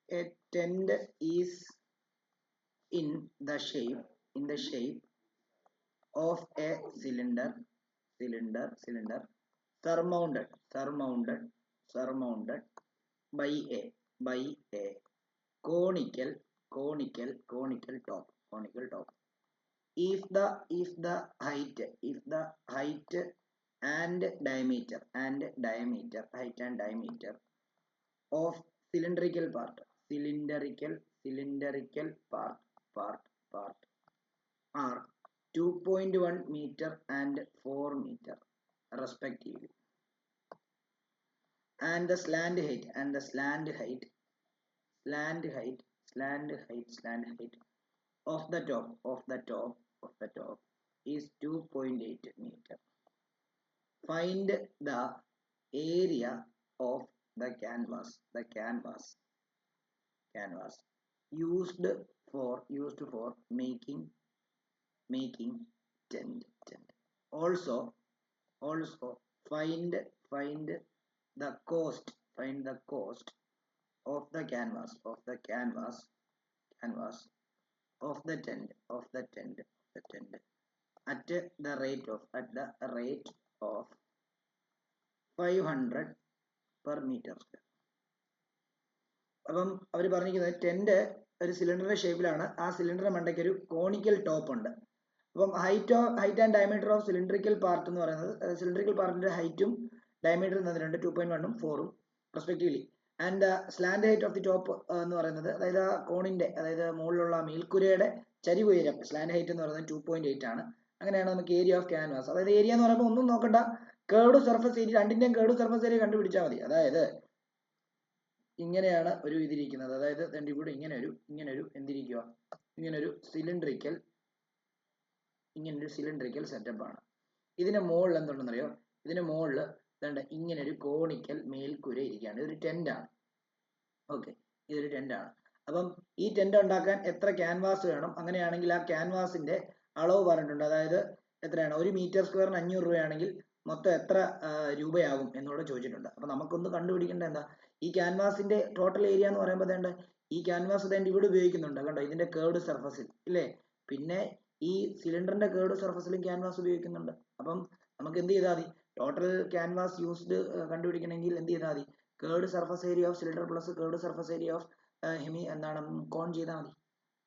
A tent is in the shape of a cylinder surmounted by a conical top. If the height and diameter of cylindrical part are 2.1 meter and 4 meter respectively, and the slant height of the top is 2.8 meter. Find the area of the canvas used for making tent. Also find the cost of the canvas of the tent at the rate of 500 per meter square. അപ്പം അവർ പറഞ്ഞിരിക്കുന്നത് tent ഒരു സിലിണ്ടറിന്റെ ഷേപ്പിലാണ്. ആ സിലിണ്ടറിന്റെ മണ്ടയ്ക്ക് ഒരു conical top ഉണ്ട്. അപ്പം height and diameter of cylindrical part എന്ന് പറയുന്നത് സിലിണ്ടറിക്കൽ പാർട്ടിന്റെ ഹൈറ്റും ഡയമീറ്ററും തന്നിട്ടുണ്ട് 2.1 ഉം 4 ഉം respectively. And slant height of the top എന്ന് പറയുന്നത് അതായത് ആ കോണിന്റെ മുകളിലുള്ള മേൽക്കുരയുടെ ചരിവ് ഉയരം സ്ലാൻഡ് ഹൈറ്റ് എന്ന് പറയുന്നത് 2.8 ആണ്. അങ്ങനെയാണ് നമുക്ക് ഏരിയ ഓഫ് ക്യാൻവാസ്. അതായത് ഏരിയ എന്ന് പറയുമ്പോൾ ഒന്നും നോക്കണ്ട, കേർഡ് സർഫസ് ഏരിയ രണ്ടിന്റെയും കേർഡ് സർഫസ് ഏരിയ കണ്ടുപിടിച്ചാൽ മതി. അതായത് ഇങ്ങനെയാണ് ഒരു ഇതിരിക്കുന്നത്. അതായത് ഇവിടെ ഇങ്ങനെ ഒരു എന്തിരിക്കുക, ഇങ്ങനൊരു സിലിണ്ടറിക്കൽ സെറ്റപ്പ് ആണ്. ഇതിന്റെ മുകളിൽ എന്തുണ്ടെന്നറിയോ? ഇതിന്റെ മുകളിൽ ഇങ്ങനെ ഒരു കോണിക്കൽ മേൽക്കൂര ഇരിക്കുകയാണ്. ഇതൊരു ടെന്റ് ആണ്. ഓക്കെ, ഇതൊരു ടെന്റ് ആണ്. അപ്പം ഈ ടെന്റ് ഉണ്ടാക്കാൻ എത്ര ക്യാൻവാസ് വേണം? അങ്ങനെയാണെങ്കിൽ ആ ക്യാൻവാസിന്റെ അളവ് പറഞ്ഞിട്ടുണ്ട്. അതായത് എത്രയാണ്? 1 മീറ്റർ സ്ക്വയറിന് 500 രൂപയാണെങ്കിൽ മൊത്തം എത്ര രൂപയാകും എന്നോട് ചോദിച്ചിട്ടുണ്ട്. അപ്പൊ നമുക്കൊന്ന് കണ്ടുപിടിക്കേണ്ട എന്താ, ഈ ക്യാൻവാസിന്റെ ടോട്ടൽ ഏരിയ എന്ന് പറയുമ്പോൾ ഈ ക്യാൻവാസ് ഇവിടെ ഉപയോഗിക്കുന്നുണ്ട്. കണ്ടോ, ഇതിന്റെ കേർഡ് സർഫസിൽ ഇല്ലേ? പിന്നെ ഈ സിലിണ്ടറിന്റെ കേർഡ് സർഫസിലും ക്യാൻവാസ് ഉപയോഗിക്കുന്നുണ്ട്. അപ്പം നമുക്ക് എന്ത് ചെയ്താൽ മതി? ടോട്ടൽ ക്യാൻവാസ് യൂസ്ഡ് കണ്ടുപിടിക്കണമെങ്കിൽ എന്ത് ചെയ്താൽ മതി? Curved surface area of cylinder plus curved surface area of cone ചെയ്താൽ മതി.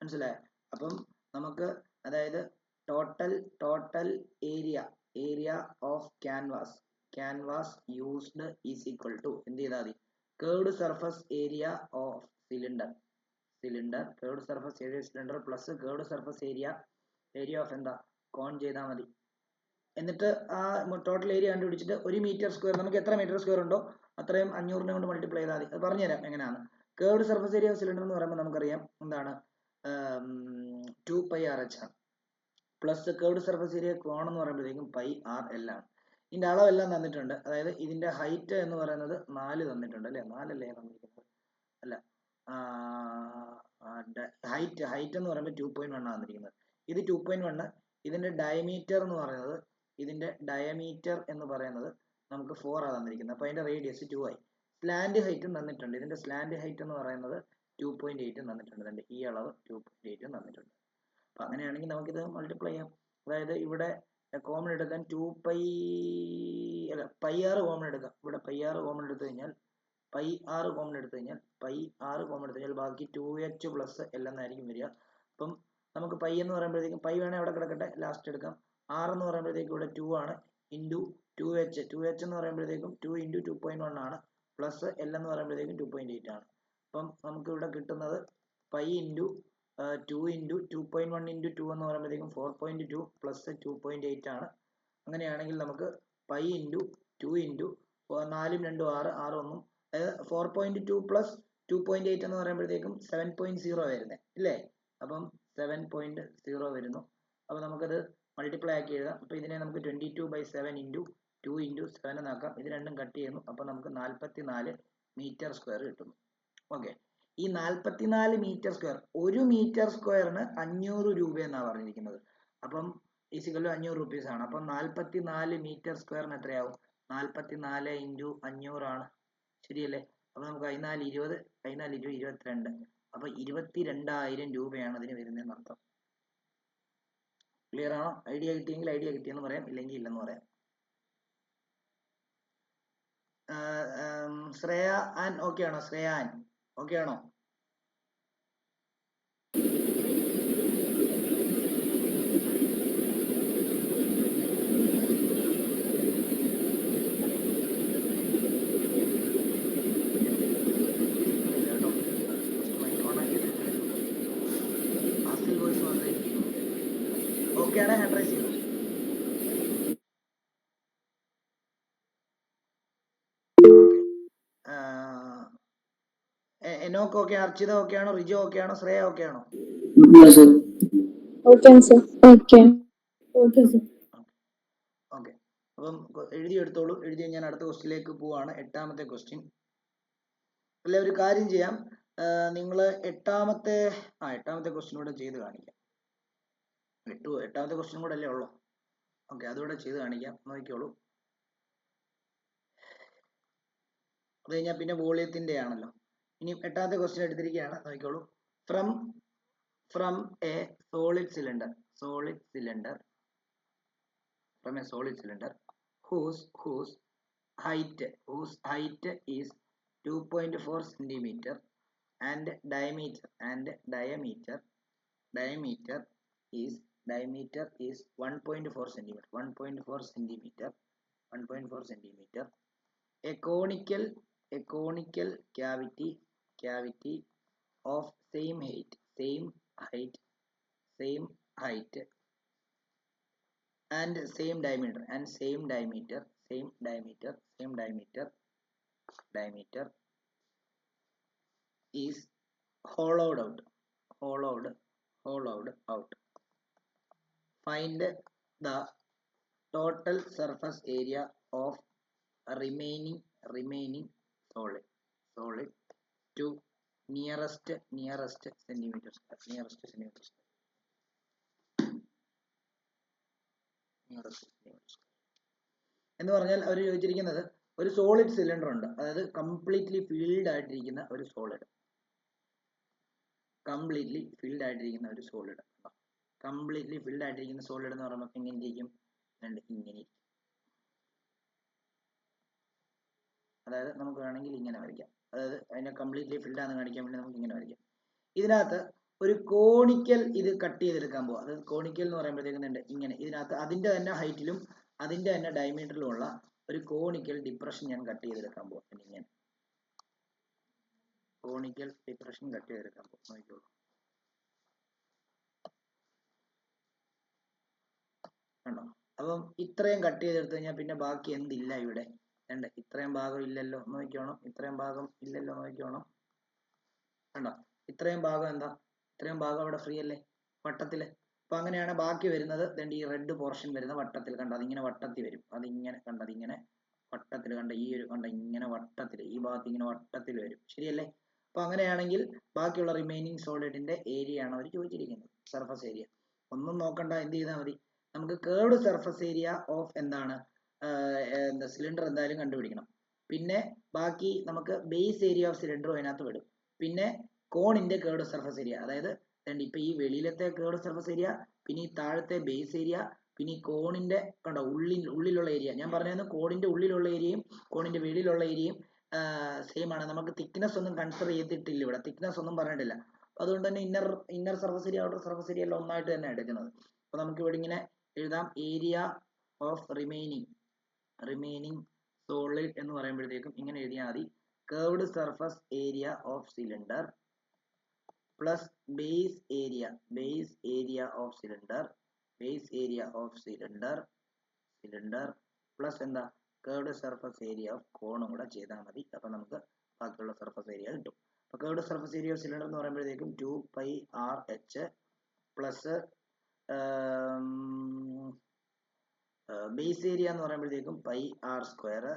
മനസ്സിലായോ? അപ്പം നമുക്ക് അതായത് total area of canvas used is equal to എന്ത് ചെയ്താൽ മതി? Curved surface area of cylinder curved surface area cylinder plus curved surface area of cone ചെയ്താൽ മതി. എന്നിട്ട് ആ ടോട്ടൽ ഏരിയ കണ്ടുപിടിച്ചിട്ട് 1 മീറ്റർ സ്ക്വയർ നമുക്ക് എത്ര മീറ്റർ സ്ക്വയർ ഉണ്ടോ അത്രയും 500 കൊണ്ട് മൾട്ടിപ്ലൈ ചെയ്താൽ മതി. അത് പറഞ്ഞുതരാം എങ്ങനെയാണ്. Curd surface area of cylinder എന്ന് പറയുമ്പോൾ നമുക്കറിയാം എന്താണ്, 2πRH ആണ്. പ്ലസ് കേർഡ് സർഫസ് ഏരിയ കോൺ എന്ന് പറയുമ്പോഴത്തേക്കും πRL ആണ്. ഇതിന്റെ അളവെല്ലാം തന്നിട്ടുണ്ട്. അതായത് ഇതിന്റെ ഹൈറ്റ് എന്ന് പറയുന്നത് 4 തന്നിട്ടുണ്ട് അല്ലെ? 4 അല്ലേ തന്നിരിക്കുന്നത്? അല്ല, ഹൈറ്റ് എന്ന് പറയുമ്പോൾ 2.1 ആണ് തന്നിരിക്കുന്നത്. ഇത് 2.1. ഇതിന്റെ ഡയമീറ്റർ എന്ന് പറയുന്നത് നമുക്ക് 4 ആണ് തന്നിരിക്കുന്നത്. അപ്പൊ അതിന്റെ റേഡിയസ് 2 ആയി. സ്ലാൻഡ് ഹൈറ്റും തന്നിട്ടുണ്ട്. ഇതിന്റെ സ്ലാൻഡ് ഹൈറ്റ് എന്ന് പറയുന്നത് 2.8 തന്നിട്ടുണ്ട്. ഈ അളവ് 2.8 തന്നിട്ടുണ്ട്. അപ്പൊ അങ്ങനെയാണെങ്കിൽ നമുക്കിത് മൾട്ടിപ്ലൈ ചെയ്യാം. അതായത് ഇവിടെ കോമൺ എടുക്കാൻ πr കോമൺ എടുക്കാം. ഇവിടെ πr കോമൺ എടുത്തു കഴിഞ്ഞാൽ ബാക്കി 2h പ്ലസ് L എന്നായിരിക്കും വരിക. അപ്പം നമുക്ക് പൈ എന്ന് പറയുമ്പോഴത്തേക്കും പൈ വേണേൽ അവിടെ കിടക്കട്ടെ, ലാസ്റ്റ് എടുക്കാം. r എന്ന് പറയുമ്പോഴത്തേക്കും ഇവിടെ 2 ആണ് ഇൻറ്റു 2h എന്ന് പറയുമ്പോഴത്തേക്കും 2 ഇൻറ്റു 2.1 ആണ് പ്ലസ് L എന്ന് പറയുമ്പോഴത്തേക്കും 2.8 ആണ്. അപ്പം നമുക്ക് ഇവിടെ കിട്ടുന്നത് പൈ ഇൻറ്റു 2 ഇൻറ്റു 2.1 ഇൻറ്റു 2 എന്ന് പറയുമ്പോഴത്തേക്കും 4.2 പ്ലസ് 2.8 ആണ്. അങ്ങനെയാണെങ്കിൽ നമുക്ക് പൈ ഇൻറ്റു 2 ഇൻറ്റു 4 2 6 6 1 അതായത് 4.2 പ്ലസ് 2.8 എന്ന് പറയുമ്പോഴത്തേക്കും 7.0 വരുന്നത് ഇല്ലേ? അപ്പം 7.0 വരുന്നു. അപ്പോൾ നമുക്കത് മൾട്ടിപ്ലൈ ആക്കി എഴുതാം. അപ്പോൾ ഇതിനെ നമുക്ക് 22/7 ഇൻറ്റു 2 ഇൻറ്റു 7 എന്നാക്കാം. ഇത് രണ്ടും കട്ട് ചെയ്യുന്നു. അപ്പോൾ നമുക്ക് 44 മീറ്റർ സ്ക്വയർ കിട്ടുന്നു. ഓക്കെ, ഈ 44 മീറ്റർ സ്ക്വയർ, 1 മീറ്റർ സ്ക്വയറിന് 500 രൂപ എന്നാണ് പറഞ്ഞിരിക്കുന്നത്. അപ്പം ഈസിക്കൽ 500 റുപ്പീസ് ആണ്. അപ്പം 44 മീറ്റർ സ്ക്വയറിന് എത്രയാവും? 44 ഇൻറ്റു 500 ആണ്. ശരിയല്ലേ? അപ്പൊ നമുക്ക് 14 20 22. അപ്പൊ 22,000 രൂപയാണ് അതിന് വരുന്നതെന്ന് അർത്ഥം. ക്ലിയർ ആണോ? ഐഡിയ കിട്ടിയെങ്കിൽ ഐഡിയ കിട്ടിയെന്ന് പറയാം, ഇല്ലെങ്കിൽ ഇല്ലെന്ന് പറയാം. ശ്രേയ ആൻ ഓക്കെ ആണോ? ശ്രേയ ആൻ ഓക്കെ ആണോ? ഓക്കെ ആണ്, ഹാൻഡ് റൈസ് ചെയ്തു. എനോക്ക് ഓക്കെ, അർച്ചിത ഓക്കെ ആണോ? റിജു ഓക്കെ ആണോ? ശ്രേയ ഓക്കെ ആണോ? ഓക്കെ, അപ്പം എഴുതിയെടുത്തോളൂ. എഴുതി ഞാൻ അടുത്ത ക്വസ്റ്റ്യനിലേക്ക് പോവാണ്. 8ാമത്തെ ക്വസ്റ്റ്യൻ. അല്ല, ഒരു കാര്യം ചെയ്യാം, നിങ്ങൾ എട്ടാമത്തെ ക്വസ്റ്റ്യൻ കൂടെ ചെയ്ത് കാണിക്കാം. 8ാമത്തെ ക്വസ്റ്റ്യൻ കൂടെ അല്ലേ ഉള്ളൂ. ഓക്കെ, അതുകൂടെ ചെയ്ത് കാണിക്കാം, നോക്കിക്കോളൂ. അത് കഴിഞ്ഞാൽ പിന്നെ വോളിയത്തിന്റെ ആണല്ലോ. ഇനി 8ാമത്തെ ക്വസ്റ്റ്യൻ എടുത്തിരിക്കുകയാണ്, നോക്കിക്കോളൂ. From A solid cylinder whose height is 2.4 centimeter and diameter is 1.4 centimeter. A conical cavity of same height and same diameter is hollowed out. Find the total surface area of remaining solid to nearest centimeter square. എന്ന് പറഞ്ഞാൽ അവർ ചോദിച്ചിരിക്കുന്നത് ഒരു solid cylinder ഉണ്ട്, അതായത് completely filled ആയിട്ടിരിക്കുന്ന ഒരു solid. Completely filled ആയിട്ടിരിക്കുന്ന solid എന്ന് പറയുമ്പോൾ എങ്ങനെ ഇരിക്കും? ഇങ്ങനെ. അതായത് നമുക്ക് വേണമെങ്കിൽ ഇങ്ങനെ വരയ്ക്കാം. അതായത് അതിനെ കംപ്ലീറ്റ്ലി ഫിൽഡ് ആണെന്ന് കാണിക്കാൻ വേണ്ടി നമുക്ക് ഇങ്ങനെ വരയ്ക്കാം. ഇതിനകത്ത് ഒരു കോണിക്കൽ ഇത് കട്ട് ചെയ്തെടുക്കാൻ പോവാം. അതായത് കോണിക്കൽ എന്ന് പറയുമ്പോഴത്തേക്കും ഇങ്ങനെ ഇതിനകത്ത് അതിന്റെ തന്നെ ഹൈറ്റിലും അതിന്റെ തന്നെ ഡയമീറ്ററിലും ഉള്ള ഒരു കോണിക്കൽ ഡിപ്രഷൻ ഞാൻ കട്ട് ചെയ്തെടുക്കാൻ പോവാം. ഇങ്ങനെ കോണിക്കൽ ഡിപ്രഷൻ കട്ട് ചെയ്തെടുക്കാൻ പോവാം. നോക്കിക്കോളൂ. കണ്ടോ? അപ്പം ഇത്രയും കട്ട് ചെയ്തെടുത്തു കഴിഞ്ഞാൽ പിന്നെ ബാക്കി എന്തില്ല ഇവിടെ? ഇത്രയും ഭാഗം ഇല്ലല്ലോ, നോക്കിക്കോണം. ഇത്രയും ഭാഗം ഇല്ലല്ലോ, നോക്കിക്കോണം. കണ്ടോ? ഇത്രയും ഭാഗം എന്താ? ഇത്രയും ഭാഗം അവിടെ ഫ്രീ അല്ലേ, വട്ടത്തില്. അപ്പൊ അങ്ങനെയാണ് ബാക്കി വരുന്നത്. ഈ റെഡ് പോർഷൻ വരുന്ന വട്ടത്തിൽ. കണ്ടോ? അതിങ്ങനെ വട്ടത്തിൽ വരും. അതിങ്ങനെ കണ്ടോ? അതിങ്ങനെ വട്ടത്തിൽ കണ്ട ഈ ഒരു കണ്ട ഇങ്ങനെ വട്ടത്തിൽ ഈ ഭാഗത്ത് ഇങ്ങനെ വട്ടത്തിൽ വരും. ശരിയല്ലേ? അപ്പൊ അങ്ങനെയാണെങ്കിൽ ബാക്കിയുള്ള റിമൈനിങ് സോളിഡിന്റെ ഏരിയ ആണ് അവർ ചോദിച്ചിരിക്കുന്നത്, സർഫസ് ഏരിയ. ഒന്നും നോക്കണ്ട, എന്ത് ചെയ്താൽ മതി? നമുക്ക് കേർവ്ഡ് സർഫസ് ഏരിയ ഓഫ് എന്താണ് സിലിണ്ടർ എന്തായാലും കണ്ടുപിടിക്കണം. പിന്നെ ബാക്കി നമുക്ക് ബേസ് ഏരിയ ഓഫ് സിലിണ്ടറും അതിനകത്ത് വിടും. പിന്നെ കോണിന്റെ കേർവ്ഡ് സർഫസ് ഏരിയ, അതായത് ഇപ്പൊ ഈ വെളിയിലത്തെ കേർവ്ഡ് സർഫസ് ഏരിയ, പിന്നെ ഈ താഴത്തെ ബേസ് ഏരിയ, പിന്നെ ഈ കോണിന്റെ കണ്ടോ ഉള്ളിലുള്ള ഏരിയ. ഞാൻ പറഞ്ഞത് കോണിന്റെ ഉള്ളിലുള്ള ഏരിയയും കോണിന്റെ വെളിയിലുള്ള ഏരിയയും സെയിം ആണ്. നമുക്ക് തിക്നെസ് ഒന്നും കൺസിഡർ ചെയ്തിട്ടില്ല ഇവിടെ, തിക്നെസ് ഒന്നും പറഞ്ഞിട്ടില്ല. അതുകൊണ്ട് തന്നെ inner surface area outer surface area എല്ലാം ഒന്നായിട്ട് തന്നെ എടുക്കുന്നത്. അപ്പൊ നമുക്ക് ഇവിടെ ഇങ്ങനെ എഴുതാം, ഏരിയ ഓഫ് റിമൈനിങ് സോളിഡ് എന്ന് പറയുമ്പോഴത്തേക്കും ഇങ്ങനെ എഴുതിയാൽ മതി. Curved surface area of cylinder plus base area of cylinder plus എന്താ കേർവ്ഡ് സർഫസ് ഏരിയ ഓഫ് കോണും കൂടെ ചെയ്താൽ മതി. അപ്പൊ നമുക്ക് ബാക്കിയുള്ള സർഫസ് ഏരിയ കിട്ടും. അപ്പൊ curved surface area of cylinder എന്ന് പറയുമ്പോഴത്തേക്കും 2πRh പ്ലസ് ബേസ് ഏരിയ എന്ന് പറയുമ്പോഴത്തേക്കും πr².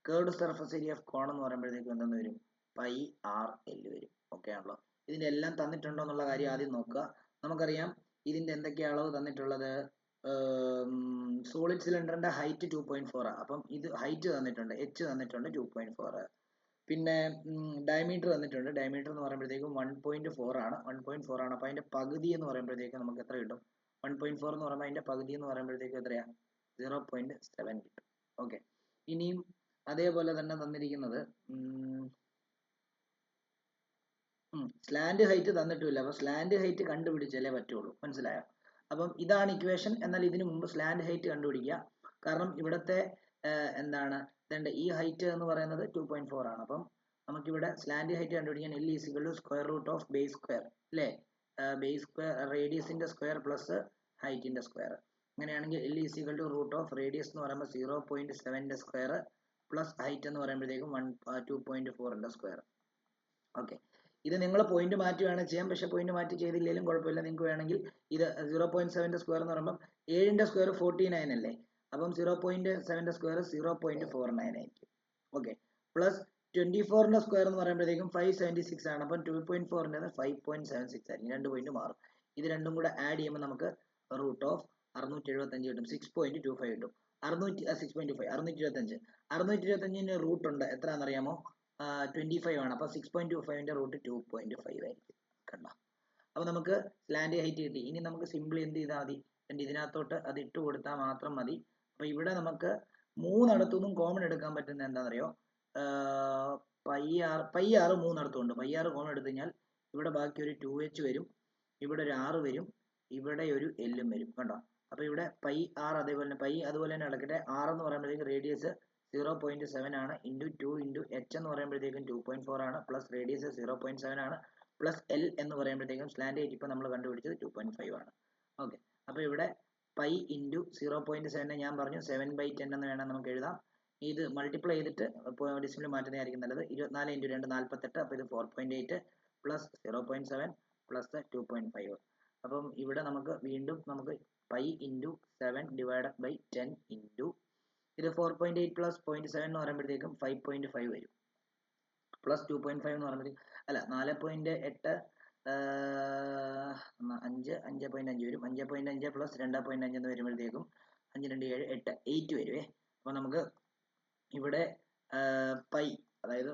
Curved surface area of cone എന്ന് പറയുമ്പോഴത്തേക്കും എന്തെന്ന് വരും? πRL വരും. ഓക്കെ ആണല്ലോ? ഇതിന്റെ എല്ലാം തന്നിട്ടുണ്ടോ എന്നുള്ള കാര്യം ആദ്യം നോക്കുക. നമുക്കറിയാം ഇതിന്റെ എന്തൊക്കെയാ അളവ് തന്നിട്ടുള്ളത്. സോളിഡ് സിലിണ്ടറിന്റെ ഹൈറ്റ് 2.4. അപ്പം ഇത് ഹൈറ്റ് തന്നിട്ടുണ്ട്, h തന്നിട്ടുണ്ട് 2.4. പിന്നെ ഡയമീറ്റർ തന്നിട്ടുണ്ട്. ഡയമീറ്റർ എന്ന് പറയുമ്പോഴത്തേക്കും 1.4 ആണ്. 1.4 ആണ്. അപ്പോൾ അതിന്റെ പകുതി എന്ന് പറയുമ്പോഴത്തേക്കും നമുക്ക് എത്ര കിട്ടും? 1.4 എന്ന് പറയുമ്പോൾ അതിന്റെ പകുതി എന്ന് പറയുമ്പോഴത്തേക്കും എത്രയാ? 0.7 കിട്ടും. ഓക്കെ. ഇനിയും അതേപോലെ തന്നെ തന്നിരിക്കുന്നത് സ്ലാൻഡ് ഹൈറ്റ് തന്നിട്ടില്ല. അപ്പോൾ സ്ലാൻഡ് ഹൈറ്റ് കണ്ടുപിടിച്ചാലേ പറ്റുള്ളൂ. മനസ്സിലായോ? അപ്പം ഇതാണ് ഇക്വേഷൻ. എന്നാൽ ഇതിനു മുമ്പ് സ്ലാൻഡ് ഹൈറ്റ് കണ്ടുപിടിക്കുക. കാരണം ഇവിടുത്തെ എന്താണ് ഈ ഹൈറ്റ് എന്ന് പറയുന്നത് 2.4 ആണ്. അപ്പം നമുക്കിവിടെ സ്ലാൻഡ് ഹൈറ്റ് കണ്ടുപിടിക്കാൻ L = square root of base square അല്ലേ? ബേസ് സ്ക്വയർ റേഡിയസിന്റെ സ്ക്വയർ പ്ലസ് ഹൈറ്റിന്റെ സ്ക്വയർ. അങ്ങനെയാണെങ്കിൽ L = റൂട്ട് ഓഫ് റേഡിയസ് എന്ന് പറയുമ്പോൾ 0.7ന്റെ സ്ക്വയർ പ്ലസ് ഹൈറ്റ് എന്ന് പറയുമ്പോഴത്തേക്കും 2.4ന്റെ സ്ക്വയർ. ഓക്കെ. ഇത് നിങ്ങൾ പോയിന്റ് മാറ്റി വേണം ചെയ്യാം. പക്ഷെ പോയിന്റ് മാറ്റി ചെയ്തില്ലെങ്കിലും കുഴപ്പമില്ല. നിങ്ങൾക്ക് വേണമെങ്കിൽ ഇത് 0.7ന്റെ സ്ക്വയർ എന്ന് പറയുമ്പോൾ 7ന്റെ സ്ക്വയർ 49 അല്ലേ? അപ്പം 0.7ന്റെ സ്ക്വയർ 0.49 ആയിരിക്കും. ഓക്കെ. പ്ലസ് 24ന്റെ സ്ക്വയർ എന്ന് പറയുമ്പോഴത്തേക്കും 576 ആണ്. അപ്പം 2.4ന്റെ 5.76 ആയിരിക്കും. 2 പോയിന്റ് മാറും. ഇത് രണ്ടും കൂടെ ആഡ് ചെയ്യുമ്പോൾ നമുക്ക് റൂട്ട് ഓഫ് 675 കിട്ടും. 6.25 കിട്ടും. 6.25 625 625ന് റൂട്ട് ഉണ്ട്. എത്രയാണെന്നറിയാമോ? 25 ആണ്. അപ്പോൾ 6.25ന്റെ റൂട്ട് 2.5 ആയിരിക്കും. കണ്ടോ? അപ്പോൾ നമുക്ക് സ്ലാൻഡ് ഹൈറ്റ് കിട്ടി. ഇനി നമുക്ക് സിമ്പിളി എന്ത് ചെയ്താൽ മതി? ഇതിനകത്തോട്ട് അത് ഇട്ട് കൊടുത്താൽ മാത്രം മതി. അപ്പോൾ ഇവിടെ നമുക്ക് മൂന്നിടത്തുനിന്നും കോമൺ എടുക്കാൻ പറ്റുന്ന എന്താണെന്നറിയോ? പൈ ആർ മൂന്നിടത്തുണ്ട്. പൈ ആർ കോമൺ എടുത്തു കഴിഞ്ഞാൽ ഇവിടെ ബാക്കി ഒരു 2h വരും, ഇവിടെ ഒരു r വരും, ഇവിടെ ഒരു l വരും. കണ്ടോ? അപ്പോൾ ഇവിടെ പൈ ആർ അതേപോലെ തന്നെ പൈ അതുപോലെ തന്നെ കിടക്കട്ടെ. r എന്ന് പറയുമ്പോഴത്തേക്ക് റേഡിയസ് 0.7 ആണ്. ഇൻറ്റു 2 ഇൻറ്റു h എന്ന് പറയുമ്പോഴത്തേക്കും 2.4 ആണ്. പ്ലസ് റേഡിയസ് 0.7 ആണ്. പ്ലസ് l എന്ന് പറയുമ്പോഴത്തേക്കും സ്ലാൻഡ് ഹൈറ്റ് ഇപ്പോൾ നമ്മൾ കണ്ടുപിടിച്ചത് 2.5 ആണ്. ഓക്കെ. അപ്പോൾ ഇവിടെ പൈ ഇൻറ്റു 0.7 ഞാൻ പറഞ്ഞു 7/10 എന്ന് വേണം നമുക്ക് എഴുതാം. ഇത് മൾട്ടിപ്ലൈ ചെയ്തിട്ട് ഡിസിമൽ മാറ്റുന്നതായിരിക്കും നല്ലത്. 24 ഇൻറ്റു 2 48. അപ്പോൾ ഇത് 4.8 പ്ലസ് 0.7 പ്ലസ് 2.5. അപ്പം ഇവിടെ നമുക്ക് വീണ്ടും നമുക്ക് pi into 7 divided by 10 into ഇത് 4.8 പ്ലസ് 0.7 എന്ന് പറയുമ്പോഴത്തേക്കും 5.5 വരും. പ്ലസ് 2.5 എന്ന് പറയുമ്പോഴത്തേക്കും അല്ല 4.8 5.5 വരും. 5.5 പ്ലസ് 2.5 എന്ന് വരുമ്പോഴത്തേക്കും 5 2 7 8 വരുവേ. അപ്പോൾ നമുക്ക് ഇവിടെ പൈ അതായത്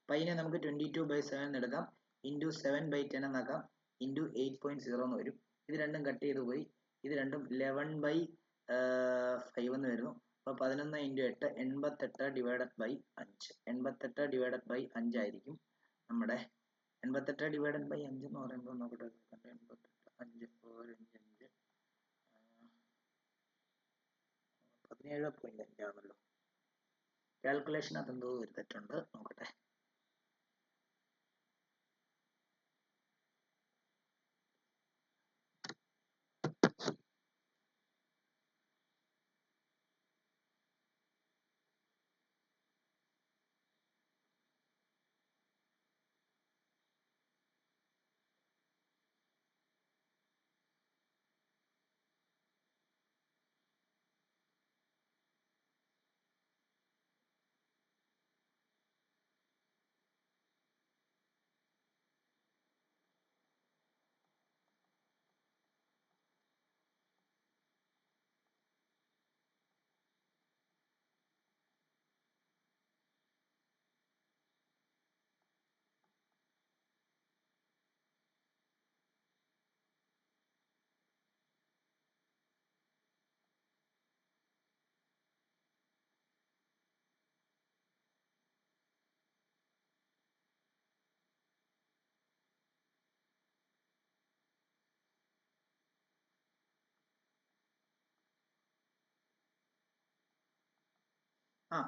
പൈനെ നമുക്ക് 22/7 എടുക്കാം. ഇൻറ്റു 7/10 എന്നാക്കാം. ഇൻറ്റു 8.0 എന്ന് വരും. ഇത് രണ്ടും കട്ട് ചെയ്ത് പോയി. ഇത് രണ്ടും 11/5 എന്ന് വരുന്നു. അപ്പോൾ 11 into 8 88 divided by 5. 88 divided by 5 ആയിരിക്കും നമ്മുടെ 88 ഡിവൈഡഡ് ബൈ 5 എന്ന് പറയുമ്പോൾ നോക്കട്ടെ 88 5 4 5 17.5 ആണല്ലോ. കാൽക്കുലേഷനകത്ത് എന്തോ ഒരു തെറ്റുണ്ട്. നോക്കട്ടെ.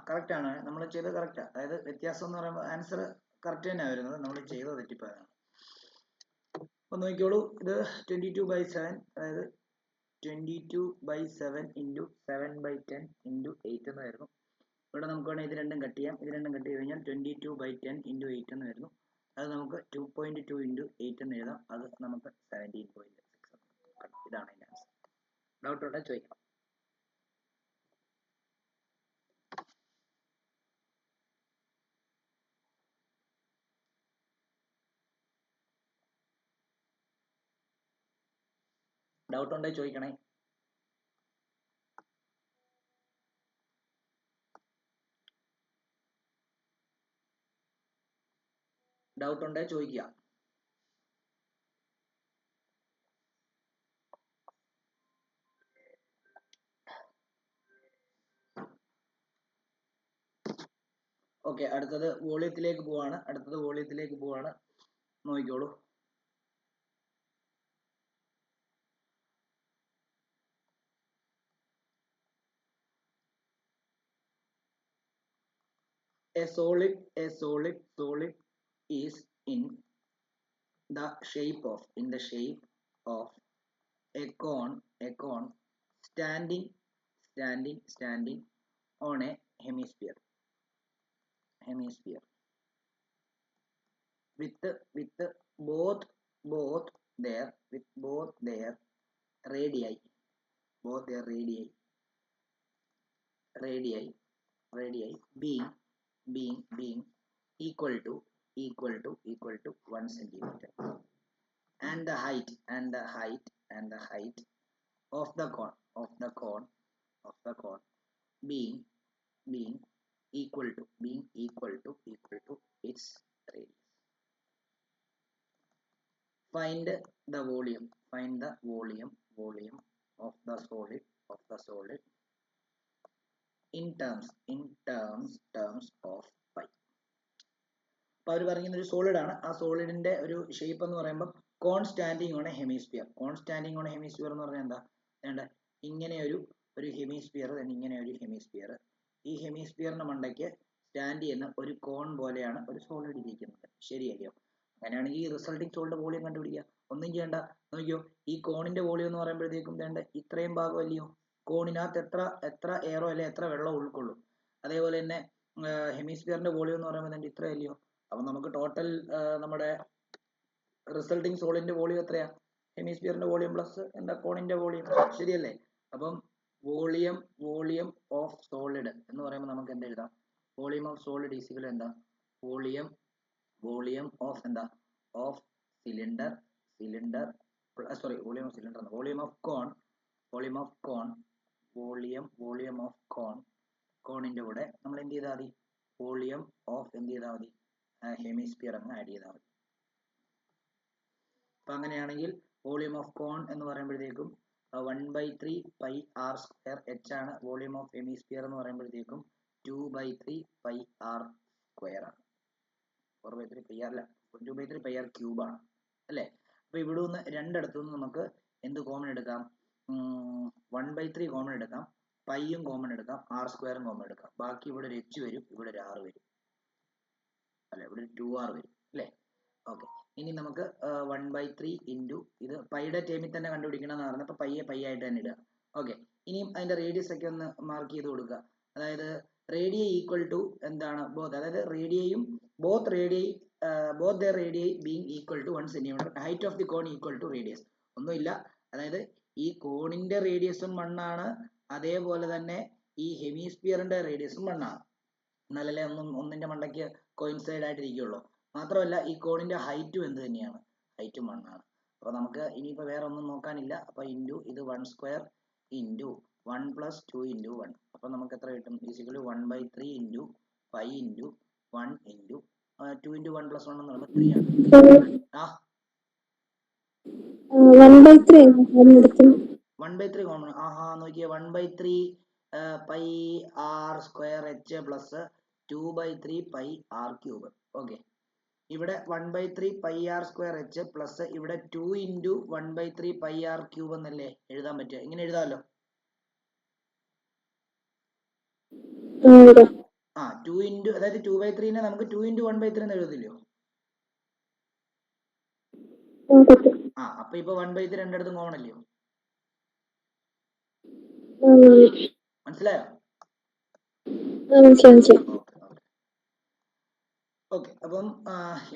കറക്റ്റ് ആണ്. നമ്മൾ ചെയ്തത് കറക്റ്റാ. അതായത് വ്യത്യാസം എന്ന് പറയുമ്പോൾ ആൻസർ കറക്റ്റ് തന്നെയാണ് വരുന്നത്. നമ്മൾ ചെയ്തത് തെറ്റിപ്പോയതാണ്. അപ്പോൾ നോക്കിക്കോളൂ. ഇത് 22/7 അതായത് 22/7 ഇൻറ്റു 7/10 ഇൻറ്റു 8 എന്ന് വരുന്നു. ഇവിടെ നമുക്ക് വേണമെങ്കിൽ ഇത് രണ്ടും കട്ട് ചെയ്യാം. ഇത് രണ്ടും കട്ട് ചെയ്ത് കഴിഞ്ഞാൽ 22/10 ഇൻറ്റു 8 എന്ന് വരുന്നു. അത് നമുക്ക് 2.2 ഇൻറ്റു 8 എന്ന് എഴുതാം. അത് നമുക്ക് 17.6. ഇതാണ് അതിൻ്റെ ആൻസർ. ഡൗട്ട് ഉണ്ടെങ്കിൽ ചോദിക്കാം. ഡൗട്ട് ഉണ്ടെങ്കിൽ ചോദിക്കണേ. ഡൗട്ട് ഉണ്ടെങ്കിൽ ചോദിക്കുക. ഓക്കെ, അടുത്തത് വോളിയത്തിലേക്ക് പോവാണ്. നോക്കിക്കോളൂ. A solid is in the shape of a cone standing on a hemisphere with both their radii being equal to 1 centimeter, and the height of the cone being equal to its radius. Find the volume of the solid in terms of pi. അപ്പോൾ അവർ പറയുന്ന ഒരു solid ആണ്. ആ സോളിഡിന്റെ ഒരു shape എന്ന് പറയുമ്പോൾ കോൺ standing on A hemisphere. എന്ന് പറഞ്ഞാൽ എന്താ? വേണ്ട, ഇങ്ങനെ ഒരു ഹെമിസ്ഫിയർ, ഇങ്ങനെ ഒരു ഹെമിസ്ഫിയർ. ഈ ഹെമിസ്ഫിയറിന്റെ മണ്ടയ്ക്ക് സ്റ്റാൻഡ് ചെയ്യുന്ന ഒരു കോൺ പോലെയാണ് ഒരു സോളിഡ് ഇരിക്കുന്നത്. ശരിയല്ലയോ? അങ്ങനെയാണെങ്കിൽ ഈ റിസൾട്ടിങ് സോളിഡ് വോളിയം കണ്ടുപിടിക്കുക. ഒന്നും ചെയ്യണ്ട, നോക്കിയോ, ഈ കോണിന്റെ വോളിയം എന്ന് പറയുമ്പോഴത്തേക്കും വേണ്ട ഇത്രയും ഭാഗം അല്ലയോ? കോണിനകത്ത് എത്ര എയറോ അല്ലെ എത്ര വെള്ളം ഉൾക്കൊള്ളും. അതേപോലെ തന്നെ ഹെമിസ്ഫിയറിന്റെ വോളിയം എന്ന് പറയുമ്പോൾ ഇത്ര അല്ലയോ? അപ്പൊ നമുക്ക് ടോട്ടൽ നമ്മുടെ റിസൾട്ടിങ് സോളിഡിന്റെ വോളിയം എത്രയാ? ഹെമിസ്ഫിയറിന്റെ വോളിയം പ്ലസ് എന്താ കോണിന്റെ വോളിയം. ശരിയല്ലേ? അപ്പം വോളിയം ഓഫ് സോളിഡ് എന്ന് പറയുമ്പോൾ നമുക്ക് എന്താ എഴുതാം? വോളിയം ഓഫ് സോളിഡ് ഈക്വൽ എന്താ? വോളിയം ഓഫ് എന്താ? Of cylinder sorry, volume of cone കോണിന്റെ കൂടെ നമ്മൾ എന്ത് ചെയ്താൽ മതി? വോളിയം ഓഫ് എന്ത് ചെയ്താൽ മതി? ഹെമിസ്ഫിയർ അങ്ങ് ആഡ് ചെയ്താൽ മതി. അപ്പൊ അങ്ങനെയാണെങ്കിൽ വോളിയം ഓഫ് കോൺ എന്ന് പറയുമ്പോഴത്തേക്കും 1/3 പൈ ആർ സ്ക്വയർ എച്ച് ആണ്. വോളിയം ഓഫ് ഹെമിസ്ഫിയർ എന്ന് പറയുമ്പോഴത്തേക്കും 2/3 പൈ ആർ സ്ക്വയർ ആണ്. 4/3 പൈ ആർ അല്ല, 2/3 പൈ ആർ ക്യൂബ് ആണ് അല്ലേ? അപ്പൊ ഇവിടെ നിന്ന് രണ്ടിടത്തുനിന്ന് നമുക്ക് എന്ത് കോമൺ എടുക്കാം? 1/3 കോമൺ എടുക്കാം, പൈയും കോമൺ എടുക്കാം, ആർ സ്ക്വയറും കോമൺ എടുക്കാം. ബാക്കി ഇവിടെ ഒരു എച്ച് വരും, ഇവിടെ ഒരു ആർ വരും അല്ലെ, ഇവിടെ ഒരു 2r വരും അല്ലേ? ഓക്കെ, ഇനി നമുക്ക് 1/3 ഇൻറ്റു ഇത് പൈയുടെ ടേമിൽ തന്നെ കണ്ടുപിടിക്കണം എന്ന് പറഞ്ഞപ്പോൾ പൈ ആയിട്ട് തന്നെ ഇടുക. ഓക്കെ, ഇനിയും അതിന്റെ റേഡിയസ് ഒക്കെ ഒന്ന് മാർക്ക് ചെയ്ത് കൊടുക്കുക. അതായത് റേഡിയ ഈക്വൽ ടു എന്താണ്? അതായത് both radii being equal to 1 centimetre, height of the cone equal to radius. ഒന്നുമില്ല, അതായത് ഈ കോണിന്റെ റേഡിയസും 1 ആണ്, അതേപോലെ തന്നെ ഈ ഹെമിസ്ഫിയറിന്റെ റേഡിയസും 1 ആണ്. എന്നാലല്ലേ ഒന്നിന്റെ മണ്ടയ്ക്ക് കോയിൻസൈഡ് ആയിട്ടിരിക്കുള്ളൂ. മാത്രമല്ല ഈ കോണിന്റെ ഹൈറ്റും എന്ത് തന്നെയാണ്? ഹൈറ്റും 1 ആണ്. അപ്പൊ നമുക്ക് ഇനിയിപ്പോ വേറെ ഒന്നും നോക്കാനില്ല. അപ്പൊ ഇൻറ്റു ഇത് 1 സ്ക്വയർ ഇൻറ്റു 1 പ്ലസ് 2 ഇൻറ്റു 1. അപ്പൊ നമുക്ക് എത്ര കിട്ടും? ഈസിക്കൽ 1/3 into 5 into 1 into 2 into 1 plus 1 എന്ന് പറയുമ്പോൾ 3 ആണ്. 1/3 കോമൺ. നോക്കിയേ, 1/3 pi r square h plus 2/3 pi r cube. Okay, ഇവിടെ 1/3 pi r square h plus ഇവിടെ 2 ഇൻറ്റു 1/3 പൈ ആർ ക്യൂബ് എന്നല്ലേ എഴുതാൻ പറ്റുക? ഇങ്ങനെ എഴുതാമല്ലോ. 2 ഇൻറ്റു, അതായത് 2/3 നമുക്ക് 2 ഇൻറ്റു 1/3 എന്ന് എഴുതത്തില്ലയോ? അപ്പൊ ഇപ്പൊ 1/3 രണ്ടിടത്തും കോമൺ അല്ലയോ? മനസ്സിലായോ? ഓക്കെ, അപ്പം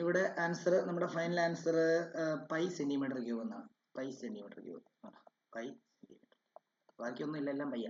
ഇവിടെ ആൻസർ, നമ്മുടെ final answer pi centimetre cube എന്നാണ്. Pi centimetre cube. ബാക്കിയൊന്നും ഇല്ല, എല്ലാം പയ്യ.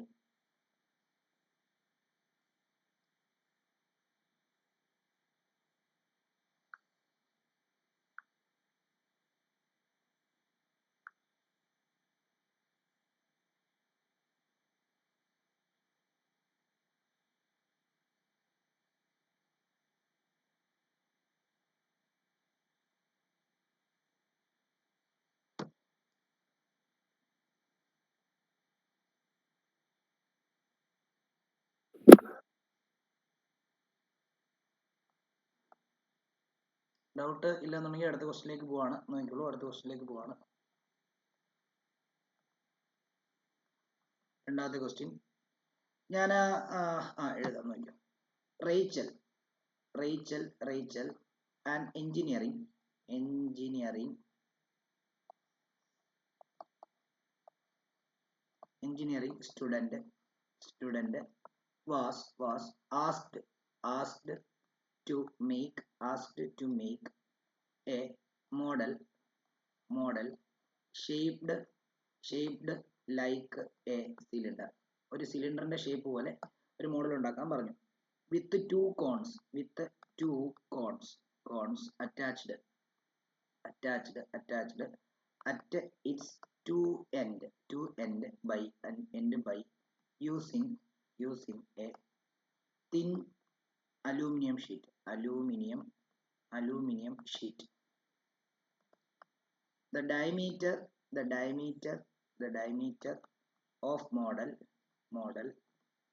ഡൗട്ട് ഇല്ലെന്നുണ്ടെങ്കിൽ അടുത്ത ക്വസ്റ്റിലേക്ക് പോവാണ്. നോക്കിക്കോളൂ, അടുത്ത ക്വസ്റ്റിലേക്ക് പോവാണ്. രണ്ടാമത്തെ ക്വസ്റ്റ്യൻ ഞാൻ എഴുതാം, നോക്കിയോ. Rachel and engineering student was asked to make a model shaped like a cylinder. ഒരു സിലിണ്ടറിന്റെ ഷേപ്പ് പോലെ ഒരു മോഡൽ ഉണ്ടാക്കാൻ പറഞ്ഞു. with two cones attached at its end by using a thin aluminum sheet. The diameter of model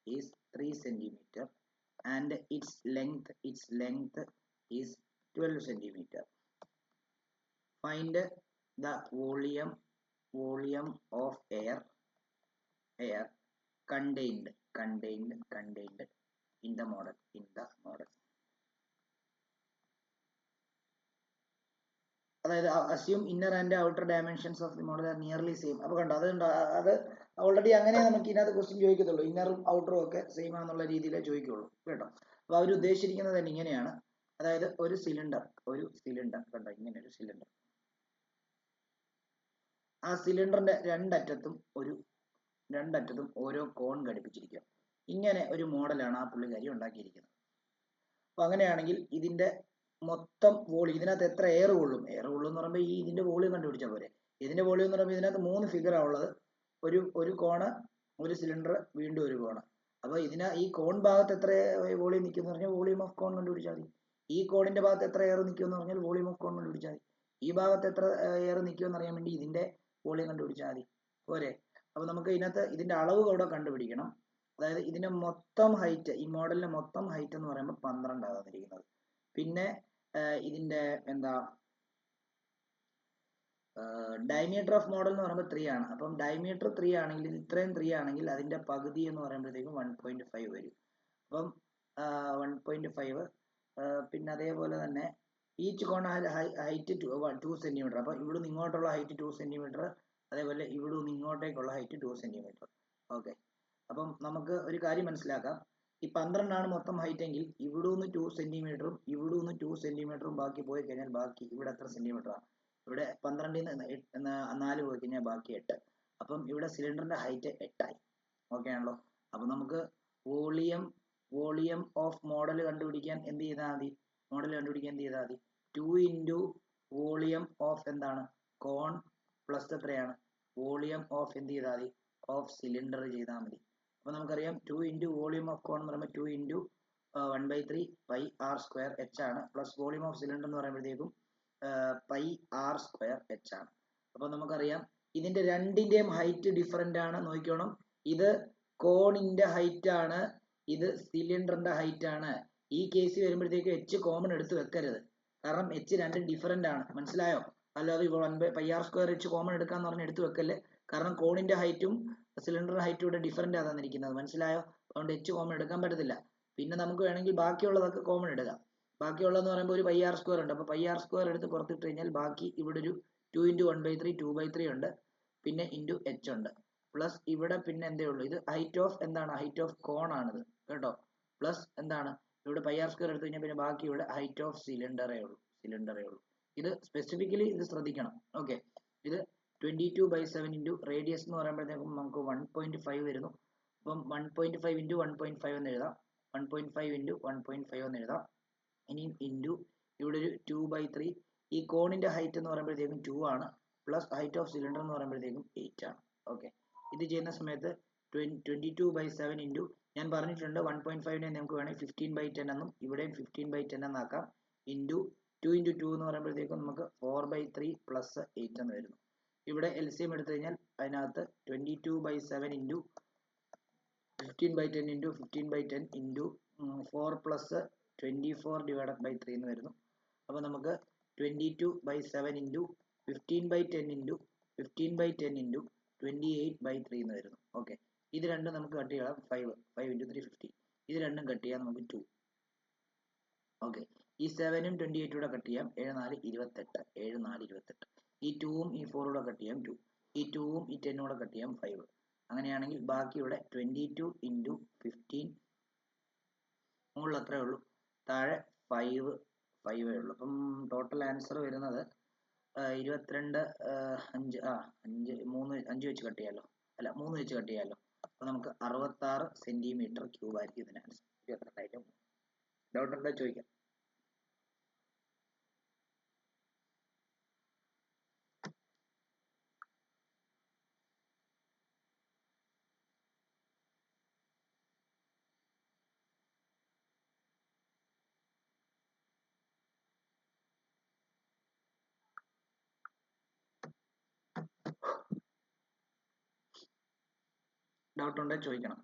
is 3 centimeter and its length is 12 centimeter. Find the volume of air contained in the model. അതായത് assume inner and outer dimensions of the model are nearly same. അപ്പോൾ കണ്ടോ, അത് already അങ്ങനെ നമുക്ക് ഇതിനകത്ത് question ചോദിക്കത്തുള്ളൂ. ഇന്നറും ഔട്ടറും ഒക്കെ same ആണെന്നുള്ള രീതിയിലേ ചോദിക്കുള്ളൂ കേട്ടോ. അപ്പോൾ അവർ ഉദ്ദേശിച്ചിരിക്കുന്നത് തന്നെ ഇങ്ങനെയാണ്. അതായത് ഒരു സിലിണ്ടർ കണ്ടോ, ഇങ്ങനെ ഒരു സിലിണ്ടർ. ആ സിലിണ്ടറിന്റെ രണ്ടറ്റത്തും ഓരോ കോൺ ഘടിപ്പിച്ചിരിക്കുക. ഇങ്ങനെ ഒരു മോഡലാണ് ആ പുള്ളിക്കാരി ഉണ്ടാക്കിയിരിക്കുന്നത്. അപ്പൊ അങ്ങനെയാണെങ്കിൽ ഇതിന്റെ മൊത്തം വോളിയം, ഇതിനകത്ത് എത്ര എയർ കൊള്ളും എന്ന് പറയുമ്പോൾ ഇതിന്റെ വോളിയം കണ്ടുപിടിച്ചാൽ പോരെ. ഇതിന്റെ വോളിയം എന്ന് പറയുമ്പോൾ ഇതിനകത്ത് 3 ഫിഗറാണ് ഉള്ളത്. ഒരു കോണ്, ഒരു സിലിണ്ടർ, വീണ്ടും ഒരു കോണ്. അപ്പൊ ഈ കോൺ ഭാഗത്ത് എത്ര വോളിയം നിൽക്കും എന്ന് പറഞ്ഞാൽ വോളിയം ഓഫ് കോൺ കണ്ടുപിടിച്ചാൽ മതി. ഈ കോണിന്റെ ഭാഗത്ത് എത്ര എയർ നിൽക്കും എന്ന് പറഞ്ഞാൽ വോളിയം ഓഫ് കോൺ കണ്ടുപിടിച്ചാൽ മതി. ഈ ഭാഗത്ത് എത്ര എയർ നിൽക്കുമെന്ന് അറിയാൻ വേണ്ടി ഇതിന്റെ വോളിയം കണ്ടുപിടിച്ചാൽ മതി പോരെ. അപ്പൊ നമുക്ക് ഇതിന്റെ അളവ് ഇവിടെ കണ്ടുപിടിക്കണം. അതായത് ഇതിന്റെ മൊത്തം ഹൈറ്റ്, ഈ മോഡലിന്റെ മൊത്തം ഹൈറ്റ് എന്ന് പറയുമ്പോൾ 12 ആണ് തന്നിരിക്കുന്നത്. പിന്നെ ഇതിന്റെ ഡയമീറ്റർ ഓഫ് മോഡൽ എന്ന് പറയുമ്പോൾ 3 ആണ്. അപ്പം ഡയമീറ്റർ 3 ആണെങ്കിൽ, ഇത് ഇത്രയും 3 ആണെങ്കിൽ അതിന്റെ പകുതി എന്ന് പറയുമ്പോഴത്തേക്കും 1.5 വരും. അപ്പം 1.5. പിന്നെ അതേപോലെ തന്നെ ഈച്ച് കോൺ ഹൈറ്റ് 2 സെന്റിമീറ്റർ. അപ്പൊ ഇവിടുന്ന് ഇങ്ങോട്ടുള്ള ഹൈറ്റ് 2 സെന്റിമീറ്റർ, അതേപോലെ ഇവിടുന്ന് ഇങ്ങോട്ടേക്കുള്ള ഹൈറ്റ് 2 സെന്റിമീറ്റർ. ഓക്കെ, അപ്പം നമുക്ക് ഒരു കാര്യം മനസ്സിലാക്കാം. ഈ 12 ആണ് മൊത്തം ഹൈറ്റ് എങ്കിൽ ഇവിടുന്ന് 2 സെന്റിമീറ്ററും ഇവിടുന്ന് 2 സെന്റിമീറ്ററും ബാക്കി പോയി കഴിഞ്ഞാൽ ബാക്കി ഇവിടെ എത്ര സെന്റിമീറ്റർ ആണ്? ഇവിടെ 12 4 പോയി കഴിഞ്ഞാൽ ബാക്കി 8. അപ്പം ഇവിടെ സിലിണ്ടറിന്റെ ഹൈറ്റ് 8 ആയി. ഓക്കെ ആണല്ലോ. അപ്പൊ നമുക്ക് വോളിയം ഓഫ് മോഡൽ കണ്ടുപിടിക്കാൻ എന്ത് ചെയ്താൽ മതി? 2 ഇൻറ്റു വോളിയം ഓഫ് എന്താണ് കോൺ പ്ലസ് എത്രയാണ് വോളിയം ഓഫ് എന്ത് ചെയ്താൽ മതി? ഓഫ് സിലിണ്ടർ ചെയ്താൽ മതി. അപ്പൊ നമുക്കറിയാം 2 ഇൻറ്റു വോളിയം ഓഫ് കോൺ എന്ന് പറയുമ്പോൾ 2 into 1/3 pi r square h ആണ്. പ്ലസ് വോളിയം ഓഫ് സിലിണ്ടർ എന്ന് പറയുമ്പോഴത്തേക്കും പൈ ആർ സ്ക്വയർ എച്ച് ആണ്. അപ്പൊ നമുക്കറിയാം ഇതിന്റെ രണ്ടിന്റെയും ഹൈറ്റ് ഡിഫറെന്റ് ആണ്. നോക്കിക്കോണം, ഇത് കോണിന്റെ ഹൈറ്റ് ആണ്, ഇത് സിലിണ്ടറിന്റെ ഹൈറ്റ് ആണ്. ഈ കേസ് വരുമ്പോഴത്തേക്ക് എച്ച് കോമൺ എടുത്ത് വെക്കരുത്, കാരണം എച്ച് രണ്ടും ഡിഫറെന്റ് ആണ്. മനസ്സിലായോ? അല്ലാതെ pi r square h common എടുക്കാന്ന് പറഞ്ഞ് എടുത്ത് വെക്കല്ലേ, കാരണം കോണിന്റെ ഹൈറ്റും സിലിണ്ടറിന്റെ ഹൈറ്റും ഇവിടെ ഡിഫറെന്റ് ആണ് തന്നിരിക്കുന്നത്. മനസ്സിലായോ? അതുകൊണ്ട് എച്ച് കോമൺ എടുക്കാൻ പറ്റത്തില്ല. പിന്നെ നമുക്ക് വേണമെങ്കിൽ ബാക്കിയുള്ളതൊക്കെ കോമൺ എടുക്കാം. ബാക്കിയുള്ളതെന്ന് പറയുമ്പോൾ ഒരു പൈ ആർ സ്ക്വയർ ഉണ്ട്. അപ്പോൾ പൈ ആർ സ്ക്വയർ എടുത്ത് പുറത്തിട്ട് കഴിഞ്ഞാൽ ബാക്കി ഇവിടെ ഒരു 2 ഇൻറ്റു 1/3 2/3 ഉണ്ട്, പിന്നെ ഇൻറ്റു എച്ച് ഉണ്ട്. പ്ലസ് ഇവിടെ പിന്നെ എന്തേ ഉള്ളൂ, ഇത് ഹൈറ്റ് ഓഫ് എന്താണ്? ഹൈറ്റ് ഓഫ് കോൺ ആണിത് കേട്ടോ. പ്ലസ് എന്താണ്, ഇവിടെ പൈ ആർ സ്ക്വയർ എടുത്തു കഴിഞ്ഞാൽ പിന്നെ ബാക്കി ഇവിടെ ഹൈറ്റ് ഓഫ് സിലിണ്ടറേ ഉള്ളൂ. ഇത് സ്പെസിഫിക്കലി ഇത് ശ്രദ്ധിക്കണം. ഓക്കെ, ഇത് 22/7 ഇൻറ്റു റേഡിയസ് എന്ന് പറയുമ്പോഴത്തേക്കും നമുക്ക് 1.5 വരുന്നു. അപ്പം 1.5 ഇൻറ്റു 1.5 എന്ന് എഴുതാം, 1.5 ഇൻറ്റു 1.5 എന്ന് എഴുതാം. ഇനിയും ഇൻറ്റു ഇവിടെ ഒരു 2/3. ഈ കോണിന്റെ ഹൈറ്റ് എന്ന് പറയുമ്പോഴത്തേക്കും 2 ആണ്, പ്ലസ് ഹൈറ്റ് ഓഫ് സിലിണ്ടർ എന്ന് പറയുമ്പോഴത്തേക്കും 8 ആണ്. ഓക്കെ, ഇത് ചെയ്യുന്ന സമയത്ത് 22/7 ഇൻറ്റു ഞാൻ പറഞ്ഞിട്ടുണ്ട് 1.5നെ നമുക്ക് വേണമെങ്കിൽ 15/10 എന്നും ഇവിടെയും 15/10 എന്നാക്കാം. ഇൻറ്റു 2 ഇൻറ്റു 2 എന്ന് പറയുമ്പോഴത്തേക്കും നമുക്ക് 4/3 പ്ലസ് 8 എന്ന് വരുന്നു. ഇവിടെ LCM എടുത്തു കഴിഞ്ഞാൽ അതിനകത്ത് 22/7 ഇൻറ്റു 15/10 ഇൻറ്റു 15/10 ഇൻറ്റു 4 പ്ലസ് 24/3 എന്ന് വരുന്നു. അപ്പോൾ നമുക്ക് 22/7 ഇൻറ്റു 15/10 ഇൻറ്റു 15/10 ഇൻറ്റു 28/3 എന്ന് വരുന്നു. ഓക്കെ, ഇത് രണ്ടും നമുക്ക് കട്ട് ചെയ്യാം. 5 ഇൻറ്റു 3 50. ഇത് രണ്ടും കട്ട് ചെയ്യാം നമുക്ക് 2. ഓക്കെ, ഈ 7ഉം 28 കൂടെ കട്ട് ചെയ്യാം. 7 4 28. 7 4 28. ഈ 2ഉം ഈ 4 കൂടെ കട്ട് ചെയ്യാം 2. ഈ 2ഉം ഈ 10 കൂടെ കട്ട് ചെയ്യാം 5. അങ്ങനെയാണെങ്കിൽ ബാക്കി ഇവിടെ 22 ഇൻറ്റു 15 മുകളിൽ അത്രേ ഉള്ളൂ, താഴെ 5 ഉള്ളൂ. അപ്പം ടോട്ടൽ ആൻസർ വരുന്നത് 22 5 5 വെച്ച് കട്ട് ചെയ്യാമല്ലോ, അല്ല 3 വെച്ച് കട്ട് ചെയ്യാമല്ലോ. അപ്പോൾ നമുക്ക് 66 സെൻറ്റിമീറ്റർ ക്യൂബ് ആയിരിക്കും ഇതിന് ആൻസർ. 22. ഡൗട്ട് ഉണ്ടോ ചോദിക്കാം. ഡൗട്ട് ഉണ്ടോ ചോദിക്കണം.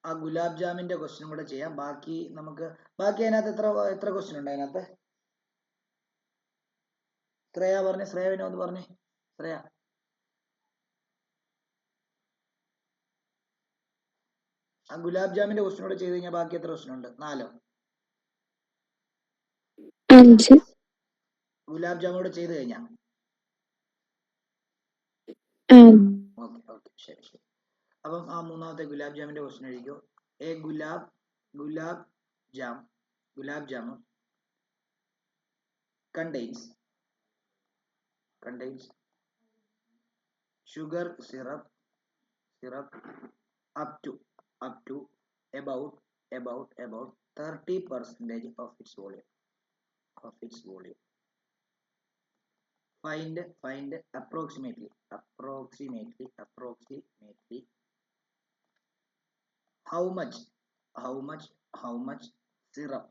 ആ ഗുലാബ് ജാമിന്റെ ക്വസ്റ്റ്യൻ കൂടെ ചെയ്യാം. ബാക്കി അതിനകത്ത് എത്ര ക്വസ്റ്റ്യൻ ഉണ്ട് അതിനകത്ത്? ശ്രേയ പറഞ്ഞേ, ശ്രേയ വിനോദ് പറഞ്ഞേ. ശ്രേയ, ആ ഗുലാബ് ജാമിന്റെ ക്വസ്റ്റ്യൻ കൂടെ ചെയ്ത് കഴിഞ്ഞാൽ ബാക്കി എത്ര ക്വസ്റ്റ്യൻ ഉണ്ട്? 4. 5. ഗുലാബ് ജാമുൻ കൂടെ ചെയ്ത് കഴിഞ്ഞാൽ ഓക്കെ ഓക്കെ, ശരി. അപ്പം ആ മൂന്നാമത്തെ ഗുലാബ് ജാമിന്റെ ക്വസ്റ്റ്യൻ എഴുതിക്കോ. A gulab jamun contains sugar syrup up to about 30% of its volume. Find approximately how much syrup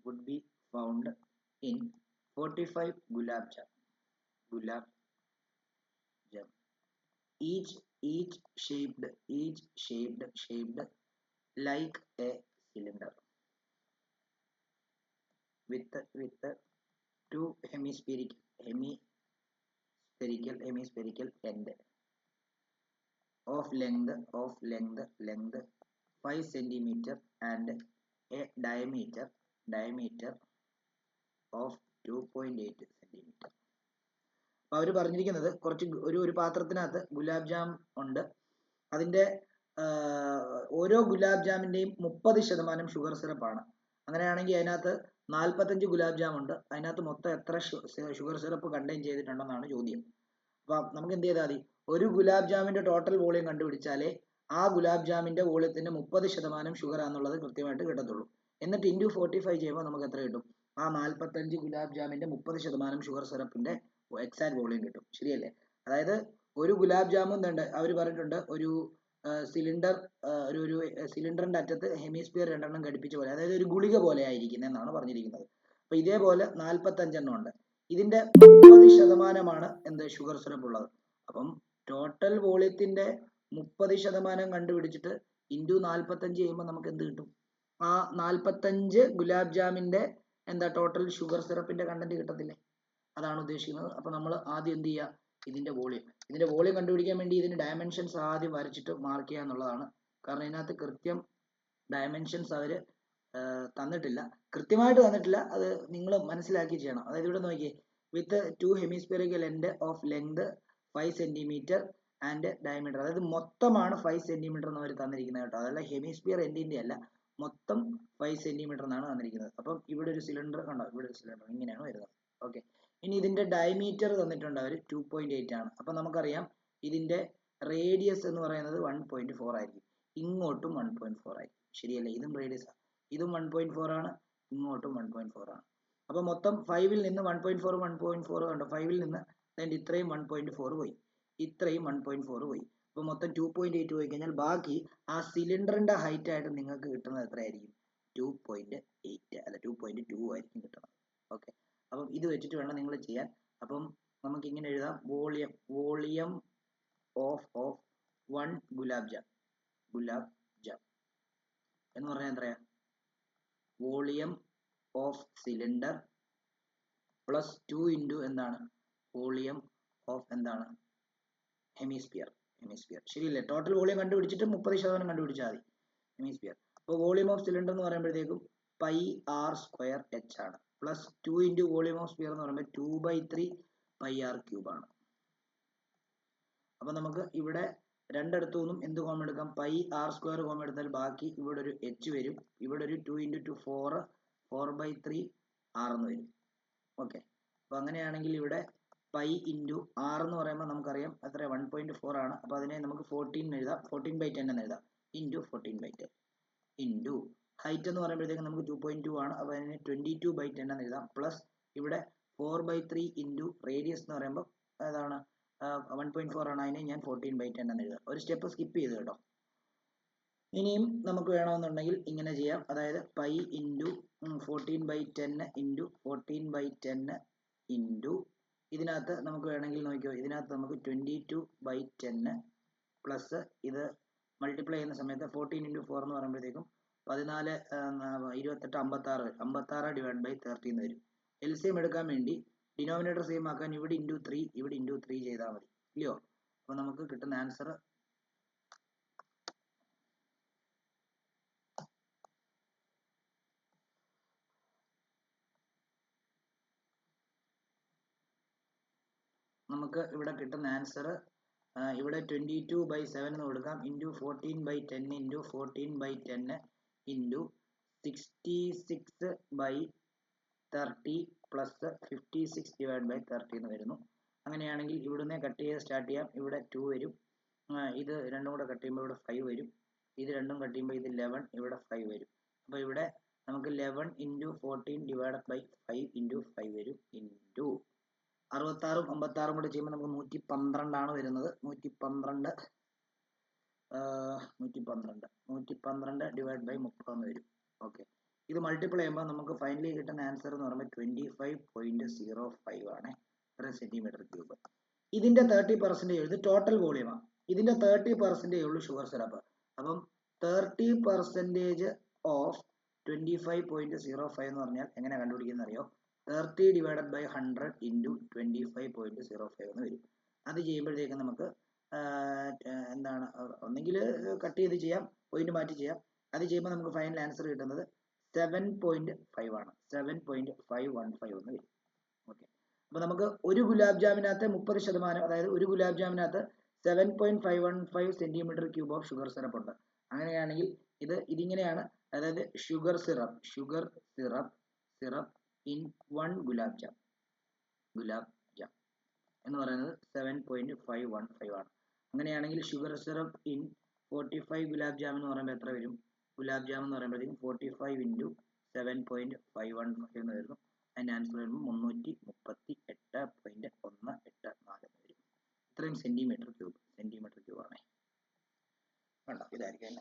would be found in 45 gulab jam, each shaped like a cylinder with 2 hemispherical end of length 5 cm and a diameter of 2.8 cm. അവർ പറഞ്ഞിരിക്കുന്നത് കുറച്ച് ഒരു പാത്രത്തിനകത്ത് gulab jam ഉണ്ട്. അതിന്റെ ഓരോ gulab ജാമിന്റെയും 30% sugar സിറപ്പാണ്. അങ്ങനെയാണെങ്കിൽ അതിനകത്ത് 45 gulab jam ഉണ്ട്. അതിനകത്ത് മൊത്തം എത്ര ഷുഗർ സിറപ്പ് കണ്ടെയ്ൻ ചെയ്തിട്ടുണ്ടെന്നാണ് ചോദ്യം. അപ്പൊ നമുക്ക് എന്ത് ചെയ്താൽ മതി? ഒരു ഗുലാബ് ജാമിന്റെ ടോട്ടൽ വോളിയം കണ്ടുപിടിച്ചാലേ ആ ഗുലാബ് ജാമിന്റെ വോളിയത്തിന്റെ 30% ഷുഗർ ആണെന്നുള്ളത് കൃത്യമായിട്ട് കിട്ടത്തുള്ളൂ. എന്നിട്ട് ഇൻറ്റു 45 ചെയ്യുമ്പോൾ നമുക്ക് എത്ര കിട്ടും? ആ 45 ഗുലാബ് ജാമിന്റെ 30% ഷുഗർ സിറപ്പിന്റെ എക്സാക്ട് വോളിയം കിട്ടും. ശരിയല്ലേ? അതായത് ഒരു ഗുലാബ് ജാമുൻ അവർ പറഞ്ഞിട്ടുണ്ട് ഒരു സിലിണ്ടറിന്റെ അറ്റത്ത് ഹെമിസ്ഫിയർ 2 എണ്ണം ഘടിപ്പിച്ച പോലെ, അതായത് ഒരു ഗുളിക പോലെ ആയിരിക്കുന്നത് എന്നാണ് പറഞ്ഞിരിക്കുന്നത്. അപ്പൊ ഇതേപോലെ 45 എണ്ണം ഉണ്ട്. ഇതിന്റെ 30% എന്ത് ഷുഗർ സിറപ്പ് ഉള്ളത്. അപ്പം ടോട്ടൽ വോളിയത്തിന്റെ 30% കണ്ടുപിടിച്ചിട്ട് ഇൻറ്റു 45 ചെയ്യുമ്പോൾ നമുക്ക് എന്ത് കിട്ടും? ആ 45 ഗുലാബ് ജാമിന്റെ എന്താ ടോട്ടൽ ഷുഗർ സിറപ്പിന്റെ കണ്ടന്റ് കിട്ടത്തില്ലേ? അതാണ് ഉദ്ദേശിക്കുന്നത്. അപ്പൊ നമ്മൾ ആദ്യം എന്ത് ചെയ്യുക? ഇതിന്റെ വോളിയം കണ്ടുപിടിക്കാൻ വേണ്ടി ഇതിന് ഡയമെൻഷൻസ് ആദ്യം വരച്ചിട്ട് മാർക്ക് ചെയ്യുക എന്നുള്ളതാണ്. കാരണം ഇതിനകത്ത് കൃത്യം ഡയമെൻഷൻസ് അവര് തന്നിട്ടില്ല, കൃത്യമായിട്ട് തന്നിട്ടില്ല. അത് നിങ്ങൾ മനസ്സിലാക്കി ചെയ്യണം. അതായത് ഇവിടെ നോക്കിയേ, വിത്ത് 2 hemispherical end of length 5 cm and diameter. അതായത് മൊത്തമാണ് 5 cm എന്ന് അവർ തന്നിരിക്കുന്നത് കേട്ടോ. അതല്ല ഹെമിസ്ഫിയർ എൻഡിന്റെ അല്ല, മൊത്തം 5 cm എന്നാണ് തന്നിരിക്കുന്നത്. അപ്പം ഇവിടെ ഒരു സിലിണ്ടർ കണ്ടോ, ഇവിടെ ഒരു സിലിണ്ടർ ഇങ്ങനെയാണ് വരുന്നത്. ഓക്കെ, ഇനി ഇതിന്റെ ഡയമീറ്റർ തന്നിട്ടുണ്ട് അവർ 2.8 ആണ്. അപ്പൊ നമുക്കറിയാം ഇതിന്റെ റേഡിയസ് എന്ന് പറയുന്നത് 1.4 ആയിരിക്കും. ഇങ്ങോട്ടും 1.4 ആയിരിക്കും. ശരിയല്ലേ? ഇതും റേഡിയസ് ആണ്, ഇതും 1.4 ആണ്, ഇങ്ങോട്ടും 1.4 ആണ്. അപ്പൊ മൊത്തം 5ൽ നിന്ന് 1.4 കണ്ടോ, 5ൽ നിന്ന് ഇത്രയും 1.4 പോയി. ഇത്രയും 1.4 പോയി. അപ്പോൾ മൊത്തം 2.8 പോയി കഴിഞ്ഞാൽ ബാക്കി ആ സിലിണ്ടറിന്റെ ഹൈറ്റ് ആയിട്ട് നിങ്ങൾക്ക് കിട്ടുന്നത് എത്രയായിരിക്കും? 2.8 അല്ല 2.2 ആയിരിക്കും കിട്ടുന്നത്. ഓക്കെ, അപ്പം ഇത് വെച്ചിട്ട് വേണം നിങ്ങൾ ചെയ്യാൻ. അപ്പം നമുക്ക് ഇങ്ങനെ എഴുതാം, വോളിയം ഓഫ് 1 ഗുലാബ് ജാം എന്ന് പറഞ്ഞാൽ എത്രയാ? Volume of cylinder plus 2 into എന്താണ്? വോളിയം ഓഫ് എന്താണ്? ഹെമിസ്ഫിയർ. ശരിയല്ലേ? ടോട്ടൽ വോളിയം കണ്ടുപിടിച്ചിട്ട് 30% കണ്ടുപിടിച്ചാൽ മതി. ഹെമിസ്ഫിയർ. അപ്പോൾ വോളിയം ഓഫ് സിലിണ്ടർ എന്ന് പറയുമ്പോഴത്തേക്കും പൈ ആർ സ്ക്വയർ എച്ച് ആണ്, plus 2 into volume of sphere എന്ന് പറയുമ്പോൾ 2/3 പൈ ആർ ക്യൂബ് ആണ്. അപ്പൊ നമുക്ക് ഇവിടെ രണ്ടിടത്തു നിന്നും എന്ത് കോമൺ എടുക്കാം? പൈ ആർ സ്ക്വയർ കോമൺ എടുത്താൽ ബാക്കി ഇവിടെ ഒരു എച്ച് വരും, ഇവിടെ ഒരു 2 ഇൻറ്റു 2 4/3 ആർ എന്ന് വരും. ഓക്കെ, അപ്പൊ അങ്ങനെയാണെങ്കിൽ ഇവിടെ പൈ ഇൻറ്റു ആർ എന്ന് പറയുമ്പോൾ നമുക്കറിയാം എത്ര? 1.4 ആണ്. അപ്പൊ അതിനെ നമുക്ക് 14 എഴുതാം, 14/10 എന്ന് എഴുതാം, ഇൻറ്റു 14/10 ഇൻറ്റു ഹൈറ്റ് എന്ന് പറയുമ്പോഴത്തേക്കും നമുക്ക് 2.2 ആണ്. അപ്പൊ അതിനെ 22/10 എന്ന് എഴുതാം, പ്ലസ് ഇവിടെ 4/3 ഇൻറ്റു റേഡിയസ് എന്ന് പറയുമ്പോൾ ഏതാണ്? 1.4 ആണ്. അതിനെ ഞാൻ 14/10 എന്ന് എഴുതാം. ഒരു സ്റ്റെപ്പ് സ്കിപ്പ് ചെയ്ത് കേട്ടോ. ഇനിയും നമുക്ക് വേണമെന്നുണ്ടെങ്കിൽ ഇങ്ങനെ ചെയ്യാം, അതായത് പൈ ഇൻറ്റു 14/10 ഇൻറ്റു 14/10 ഇൻറ്റു ഇതിനകത്ത് നമുക്ക് വേണമെങ്കിൽ നോക്കിയോ, ഇതിനകത്ത് നമുക്ക് 22/10 പ്ലസ് ഇത് മൾട്ടിപ്ലൈ ചെയ്യുന്ന സമയത്ത് 14 ഇൻറ്റു 4 എന്ന് പറയുമ്പോഴത്തേക്കും 14 28 56 /30 എന്ന് വരും. LCM എടുക്കാൻ വേണ്ടി ഡിനോമിനേറ്റർ സെയിം ആക്കാൻ ഇവിടെ ഇൻറ്റു 3 ഇവിടെ ഇൻറ്റു 3 ചെയ്താൽ മതി, ഇല്ലയോ? അപ്പോൾ നമുക്ക് കിട്ടുന്ന ആൻസർ ഇവിടെ 22/7 എന്ന് കൊടുക്കാം, ഇൻറ്റു 14/10 ഇൻറ്റു 14/10 ഇൻറ്റു 66/30 പ്ലസ് 56/30 എന്ന് വരുന്നു. അങ്ങനെയാണെങ്കിൽ ഇവിടുന്ന് കട്ട് ചെയ്ത് സ്റ്റാർട്ട് ചെയ്യാം. ഇവിടെ 2 വരും, ഇത് രണ്ടും കൂടെ കട്ട് ചെയ്യുമ്പോൾ ഇവിടെ 5 വരും, ഇത് രണ്ടും കട്ട് ചെയ്യുമ്പോൾ ഇത് 11, ഇവിടെ 5 വരും. അപ്പോൾ ഇവിടെ നമുക്ക് 11 ഇൻറ്റു 14/5 ഇൻറ്റു 5 വരും, ഇൻറ്റു 66 56 കൂടെ ചെയ്യുമ്പോൾ നമുക്ക് 112 ആണ് വരുന്നത്. 112 /30 വരും. ഓക്കെ, ഇത് മൾട്ടിപ്ലൈ ചെയ്യുമ്പോൾ നമുക്ക് ഫൈനലി കിട്ടുന്ന ആൻസർ എന്ന് പറയുമ്പോൾ 25.05 ആണ് സെന്റിമീറ്റർ ക്യൂബ്. ഇതിന്റെ 30% ഇത് ടോട്ടൽ വോളിയമാണ്. ഇതിന്റെ 30% ഉള്ളൂ ഷുഗർ സിറപ്പ്. അപ്പം 30% ഓഫ് 25.05 എന്ന് പറഞ്ഞാൽ എങ്ങനെ കണ്ടുപിടിക്കുന്ന അറിയോ? 30/100 ഇൻറ്റു 25.05 എന്ന് വരും. അത് ചെയ്യുമ്പോഴത്തേക്കും നമുക്ക് എന്താണ്, ഒന്നെങ്കിൽ കട്ട് ചെയ്ത് ചെയ്യാം, പോയിന്റ് മാറ്റി ചെയ്യാം. അത് ചെയ്യുമ്പോൾ നമുക്ക് ഫൈനൽ ആൻസർ കിട്ടുന്നത് 7.5 ആണ്, 7.515 എന്ന് വരും. ഓക്കെ, അപ്പൊ നമുക്ക് ഒരു ഗുലാബ് ജാമിനകത്ത് 30%, അതായത് ഒരു ഗുലാബ് ജാമിനകത്ത് 7.515 centimetre cube of sugar syrup ഉണ്ട്. അങ്ങനെയാണെങ്കിൽ ഇതിങ്ങനെയാണ്, അതായത് sugar syrup in 1 gulab jam എന്ന് പറയുന്നത് 7.515 ആണ്. അങ്ങനെയാണെങ്കിൽ sugar syrup in 45 gulab jam എന്ന് പറയുമ്പോൾ എത്ര വരും? ഗുലാബ് ജാം എന്ന് പറയുമ്പോഴത്തേക്കും 45 ഇൻറ്റു 7.515 എന്ന് വരുന്നു. അതിൻ്റെ ആൻസർ വരുമ്പോൾ 338.184 എന്ന് വരും. ഇത്രയും സെന്റിമീറ്റർ ക്യൂബ് ആണ്. കണ്ടോ, ഇതായിരിക്കും.